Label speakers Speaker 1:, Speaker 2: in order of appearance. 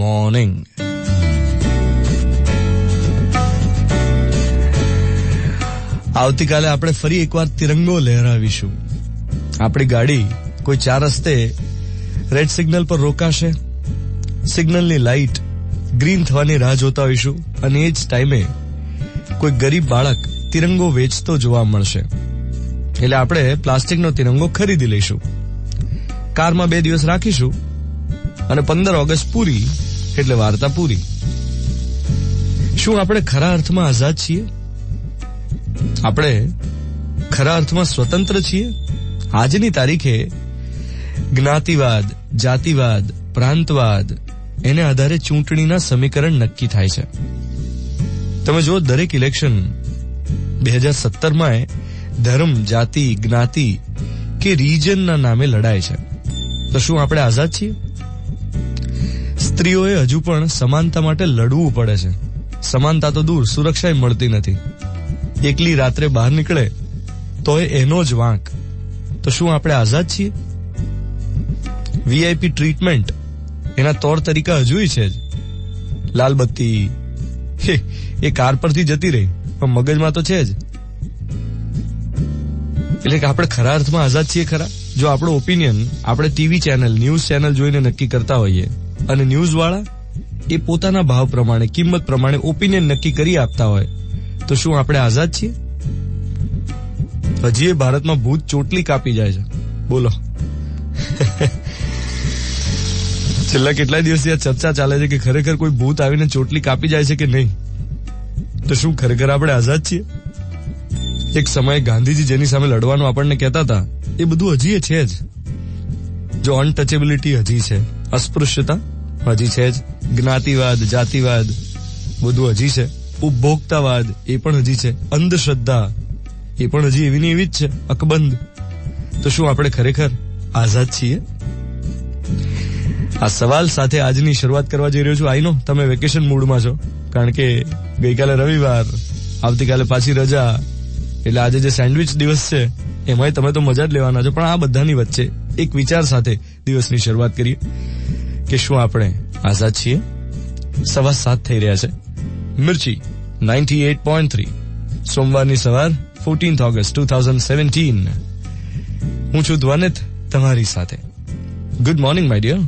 Speaker 1: Morning. આવતીકાલે આપણે ફરી એકવાર તિરંગો લહેરાવીશું. આપણી ગાડી કોઈ 4 રસ્તે રેડ સિગ્નલ પર રોકાશે. સિગ્નલની લાઇટ ગ્રીન થવાની રાહ જોતા હોઈશું અને એ જ ટાઈમે કોઈ ગરીબ બાળક તિરંગો વેચતો જોવા મળશે. એટલે આપણે પ્લાસ્ટિકનો તિરંગો ખરીદી લઈશું, કારમાં 2 દિવસ રાખીશું અને 15 ઓગસ્ટ પૂરી એટલે વાર્તા પૂરી. શું આપણે ખરા અર્થમાં આઝાદ છીએ? આપણે ખરા અર્થમાં સ્વતંત્ર છીએ? આજની તારીખે જ્ઞાતિવાદ, જાતિવાદ, પ્રાંતવાદ એને આધારે ચૂંટણીના સમીકરણ નક્કી થાય છે. તમે જો દરેક ઇલેક્શન 2017માં ધર્મ, જાતિ, જ્ઞાતિ કે રિજનના નામે લડાય છે. તો શું આપણે આઝાદ છીએ? સ્ત્રીઓએ હજુ પણ સમાનતા માટે લડવું પડે છે. સમાનતા તો દૂર, સુરક્ષા મળતી નથી. એકલી રાત્રે બહાર નીકળે તોય એનો જ વાંક. તો શું આપણે આઝાદ છીએ? વીઆઈપી ટ્રીટમેન્ટ એના તौर તરીકા હજુય છે જ. લાલ બત્તી એ કાર પરથી જતી રહી પણ મગજમાં તો છે જ. એટલે કે આપણે ખરા અર્થમાં આઝાદ છીએ ખરા? જો આપણો ઓપિનિયન આપણે ટીવી ચેનલ, ન્યૂઝ ચેનલ જોઈને નક્કી કરતા હોઈએ અને ન્યૂઝ વાળા એ પોતાના ભાવ પ્રમાણે, કિંમત પ્રમાણે ઓપિનિયન નક્કી કરી આપતા હોય, તો શું આપણે આઝાદ છીએ? હજી એ ભારતમાં ભૂત ચોટલી કાપી જાય છે. બોલો. છેલ્લા કેટલાય દિવસથી આ ચર્ચા ચાલે છે કે ખરેખર કોઈ ભૂત આવીને ચોટલી કાપી જાય છે કે નહીં. તો શું ખરેખર આપણે આઝાદ છીએ? એક સમયે ગાંધીજી જેની સામે લડવાનું આપણને કહેતા હતા એ બધું હજી છે જ. જો અનટચેબિલિટી હજી છે, અસ્પૃશ્યતા હજી છે જ, જ્ઞાતિવાદ, જાતિવાદ બધું હજી છે, ઉપભોક્તાવાદ એ પણ હજી છે, અંધશ્રદ્ધા એ પણ હજી એવી ને એવી જ છે, અકબંધ. તો શું આપણે ખરેખર આઝાદ છીએ? આ સવાલ સાથે આજની શરૂઆત કરવા જઈ રહ્યો છું. આઈ નો તમે વેકેશન મૂડમાં છો, કારણ કે ગઈકાલે રવિવાર, આવતીકાલે પાછી રજા, એટલે આજે જે સેન્ડવિચ દિવસ છે એમાંય તમે તો મજા જ લેવાના છો. પણ આ બધાની વચ્ચે એક વિચાર સાથે દિવસની શરૂઆત કરીએ કે શું આપણે આઝાદ છીએ? 7:15 થઈ રહ્યા છે. મિર્ચી 98.3, સોમવારની સવાર 14th ઓગસ્ટ 2017. હું છું ધ્વનિત તમારી સાથે. Good morning my dear.